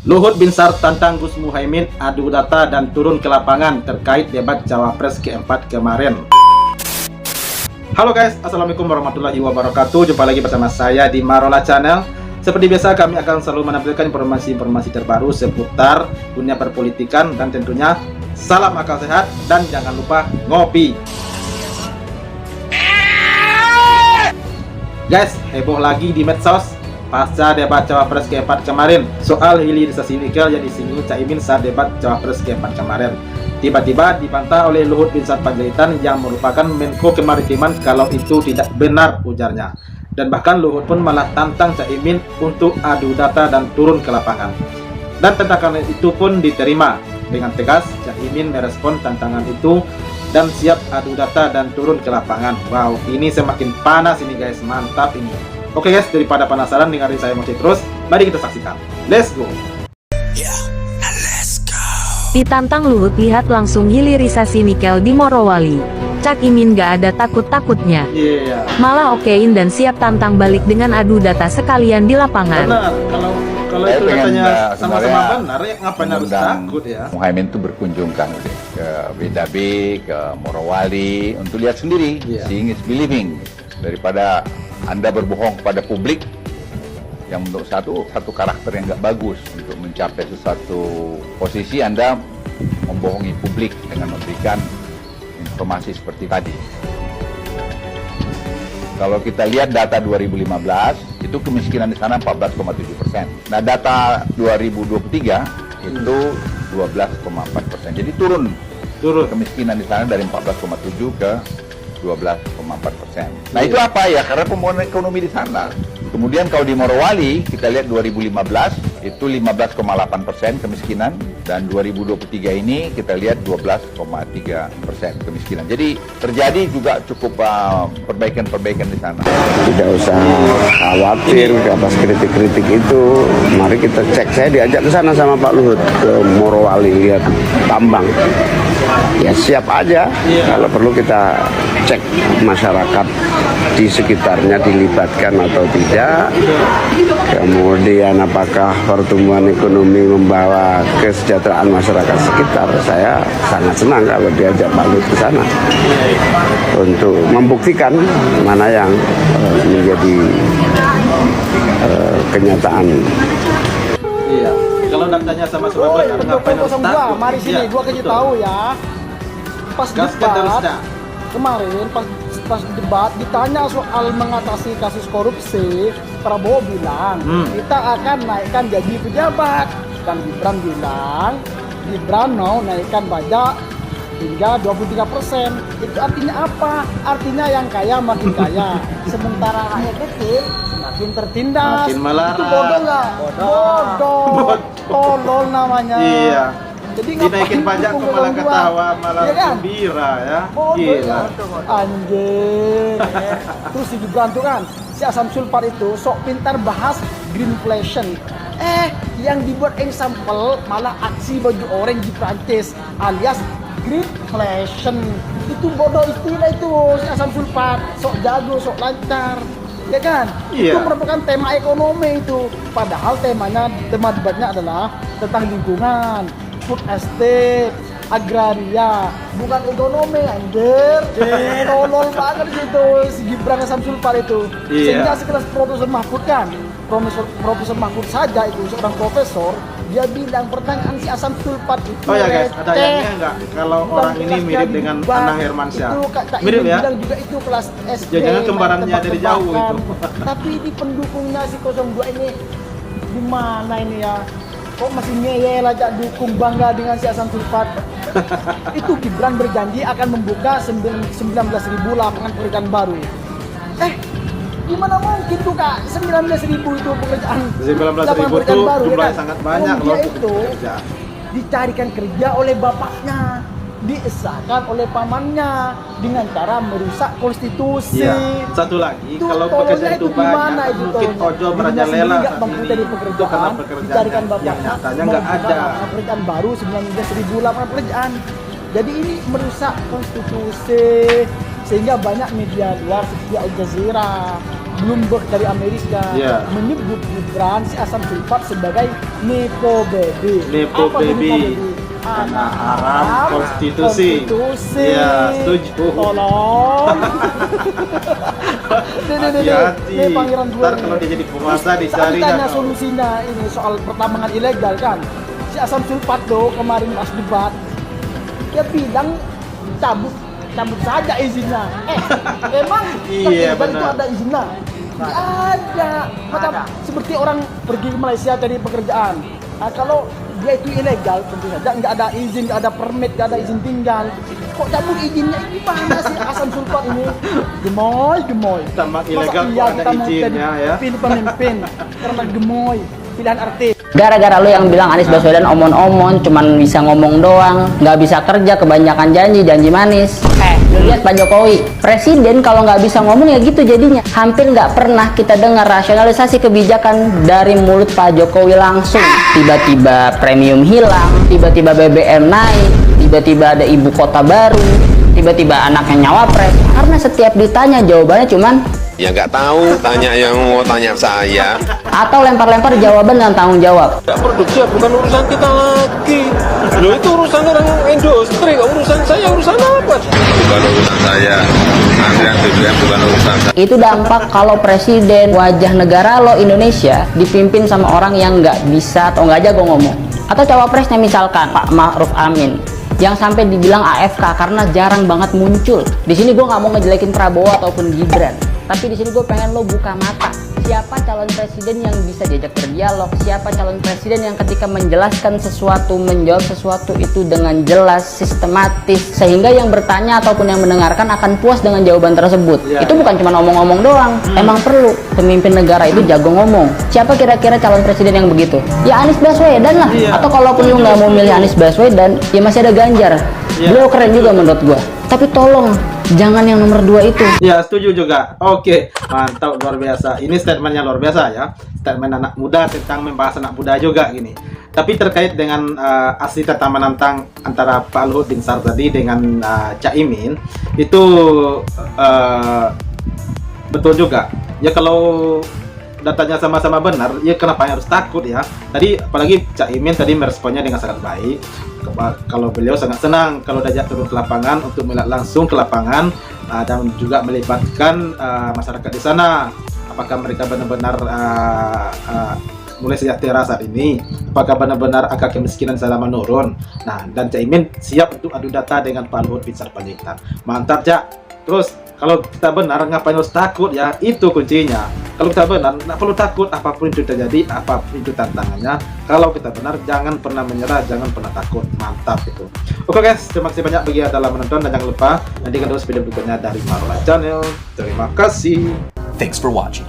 Luhut Binsar tantang Gus Muhaimin adu data dan turun ke lapangan terkait debat Cawapres keempat kemarin. Halo guys, assalamualaikum warahmatullahi wabarakatuh. Jumpa lagi bersama saya di Marola Channel. Seperti biasa kami akan selalu menampilkan informasi-informasi terbaru seputar dunia perpolitikan dan tentunya salam akal sehat dan jangan lupa ngopi. Guys, heboh lagi di medsos pasca debat Cawapres keempat kemarin soal hilirisasi nikel yang disinggung Caimin saat debat Cawapres keempat kemarin. Tiba-tiba dibantah oleh Luhut Binsar Panjaitan yang merupakan Menko Kemaritiman kalau itu tidak benar, ujarnya. Dan bahkan Luhut pun malah tantang Caimin untuk adu data dan turun ke lapangan. Dan tantangan itu pun diterima. Dengan tegas, Caimin merespon tantangan itu dan siap adu data dan turun ke lapangan. Wow, ini semakin panas ini guys, mantap ini. Oke guys, daripada penasaran dengerin saya masih terus, mari kita saksikan. Let's go. Ditantang Luhut, lihat langsung hilirisasi nikel di Morowali. Cak Imin gak ada takut-takutnya. Iya. Malah okein dan siap tantang balik dengan adu data sekalian di lapangan. Benar, kalau itu datanya sama-sama benar, ya ngapain harus takut ya? Muhaimin itu berkunjung kan ke BDB, ke Morowali untuk lihat sendiri, seeing is believing, daripada Anda berbohong kepada publik yang menurut satu karakter yang nggak bagus. Untuk mencapai sesuatu posisi Anda membohongi publik dengan memberikan informasi seperti tadi. Kalau kita lihat data 2015 itu kemiskinan di sana 14,7%. Nah data 2023 itu 12,4%. Jadi turun kemiskinan di sana dari 14,7 ke 12,4%. Nah itu apa ya? Karena pembangunan ekonomi di sana. Kemudian kalau di Morowali kita lihat 2015 itu 15,8% kemiskinan, dan 2023 ini kita lihat 12,3% kemiskinan. Jadi terjadi juga cukup perbaikan-perbaikan di sana. Tidak usah khawatir atas kritik-kritik itu. Mari kita cek. Saya diajak ke sana sama Pak Luhut ke Morowali lihat tambang. Ya siap aja. Kalau perlu kita cek masyarakat di sekitarnya dilibatkan atau tidak. Kemudian apakah pertumbuhan ekonomi membawa kesejahteraan masyarakat sekitar. Saya sangat senang kalau diajak Pak Luhut ke sana untuk membuktikan mana yang menjadi kenyataan. Iya. Kalau datanya sama-sama benar, ngapain harus takut? Mari sini, gua kasih tahu ya. Pas debat kemarin, pas debat ditanya soal mengatasi kasus korupsi, Prabowo bilang kita akan naikkan gaji pejabat, dan Gibran bilang Gibran mau naikkan pajak hingga 23%. Itu artinya apa? Artinya yang kaya makin kaya, sementara rakyat kecil semakin tertindas. Makin melarang. Itu bodoh nggak? Bodoh. Tolol namanya. Iya. Jadi dinaikin pajak kok malah ketawa, malah iya kan? gembira ya. Gila. Anjir. Terus si Gibran tuh kan, si Asam Sulfat itu sok pintar bahas greenflation. Yang dibuat example malah aksi baju orange di Prancis alias greenflation. Itu bodoh istilah itu si Asam Sulfat. Sok jago, sok lancar. Ya kan? Iya. Itu merupakan tema ekonomi itu. Padahal tema debatnya adalah tentang lingkungan, food estate, agraria, bukan ekonomi, anjir. Tolol banget gitu si Gibran Asam Sulfat itu. Sehingga sekelas Profesor Mahfud kan, Profesor Mahfud saja itu seorang profesor, dia bilang pertanyaan si Asam Sulfat itu. Oh ya guys, ada yang enggak kalau orang ini mirip dengan Anang Hermansyah. Mirip ya? Bilang juga itu kelas SD. Jangan kembarannya dari jauh itu. Tapi di pendukungnya si 02 ini gimana ini ya? Kok masih ngeyel aja dukung bangga dengan si Asam Sulfat. Itu Gibran berjanji akan membuka 19.000 lapangan pekerjaan baru. Gimana mungkin buka 19.000 itu pekerjaan? 19.000 itu jumlahnya sangat banyak loh. Dia itu dicarikan kerja oleh bapaknya, diesahkan oleh pamannya dengan cara merusak konstitusi. Ya, satu lagi, itu kalau pekerjaan itu banyak, mungkin ojol merajalela nggak mampu dari pekerjaan, dicarikan bapaknya yang nyatanya nggak ada. Pekerjaan baru 19.000 lapangan pekerjaan. Jadi ini merusak konstitusi, sehingga banyak media luar seperti Al Jazeera Bloomberg dari Amerika Iya. menyebut Gibran si Hasan Sulfat sebagai nepo baby. Nepo Apa tuh baby? Anak haram konstitusi. Iya, setuju. Tolong. Hati-hati. Nih Pangeran gue. Ntar kalau dia jadi penguasa Saat dicari ditanya dah. solusinya ini soal pertambangan ilegal kan, si Hasan Sulfat tuh kemarin pas debat, dia bilang cabut saja izinnya. Emang Iya, terlibat itu benar. ada izinnya? Nggak ada. Macam seperti orang pergi ke Malaysia cari pekerjaan. Nah, kalau dia itu ilegal tentu saja nggak ada izin, nggak ada permit, nggak ada izin tinggal. Kok cabut izinnya? Gimana sih Hasan Sulfat ini? Gemoy. Tambah Masa ilegal iya kok ada kita mau izinnya jadi ya. pilih pemimpin karena gemoy pilihan artis. Gara-gara lu yang bilang Anies Baswedan omon-omon, cuman bisa ngomong doang, nggak bisa kerja, kebanyakan janji manis. Lu lihat Pak Jokowi, presiden kalau nggak bisa ngomong ya gitu jadinya. Hampir nggak pernah kita dengar rasionalisasi kebijakan dari mulut Pak Jokowi langsung. Tiba-tiba premium hilang, tiba-tiba BBM naik, tiba-tiba ada ibu kota baru, tiba-tiba anaknya nyawapres. Karena setiap ditanya jawabannya cuman Ya nggak tahu, tanya yang mau tanya saya. atau lempar-lempar jawaban dengan tanggung jawab. Ya, produksi ya bukan urusan kita lagi. Loh itu urusan orang industri, urusan saya urusan apa? Bukan urusan saya. Antrian BBM bukan urusan saya. Itu dampak kalau presiden wajah negara lo Indonesia dipimpin sama orang yang nggak bisa atau nggak jago ngomong. Atau cawapresnya misalkan Pak Ma'ruf Amin yang sampai dibilang AFK karena jarang banget muncul. Di sini gue nggak mau ngejelekin Prabowo ataupun Gibran, tapi di sini gue pengen lo buka mata. Siapa calon presiden yang bisa diajak berdialog? Siapa calon presiden yang ketika menjelaskan sesuatu, menjawab sesuatu itu dengan jelas, sistematis, sehingga yang bertanya ataupun yang mendengarkan akan puas dengan jawaban tersebut. Ya, Itu bukan cuma ngomong-ngomong doang. Emang perlu pemimpin negara itu jago ngomong. Siapa kira-kira calon presiden yang begitu? Ya Anies Baswedan lah. Iya. Atau kalaupun lu nggak mau milih Anies Baswedan, ya masih ada Ganjar. Iya. Beliau keren juga menurut gua. Tapi tolong jangan yang nomor 2 itu. Ya, setuju juga. Oke, mantap, luar biasa. Ini statementnya luar biasa ya. Statement anak muda tentang membahas anak muda juga gini. Tapi terkait dengan asli tentang menantang antara Pak Luhut Binsar tadi dengan Cak Imin, itu betul juga. Ya kalau datanya sama-sama benar, ya kenapa harus takut ya? Tadi apalagi Cak Imin tadi meresponnya dengan sangat baik. Kalau beliau sangat senang kalau diajak turun ke lapangan untuk melihat langsung ke lapangan dan juga melibatkan masyarakat di sana. Apakah mereka benar-benar mulai sejahtera saat ini? Apakah benar-benar angka kemiskinan sana menurun? Nah, dan Cak Imin siap untuk adu data dengan Pak Luhut Binsar Panjaitan. Mantap, Cak. Terus kalau kita benar, ngapain harus takut ya? Itu kuncinya. Kalau kita benar, nggak perlu takut apapun itu terjadi, apapun itu tantangannya. Kalau kita benar, jangan pernah menyerah, jangan pernah takut. Mantap itu. Oke guys, terima kasih banyak bagi yang telah menonton dan jangan lupa nantikan terus video berikutnya dari Marola Channel. Terima kasih. Thanks for watching.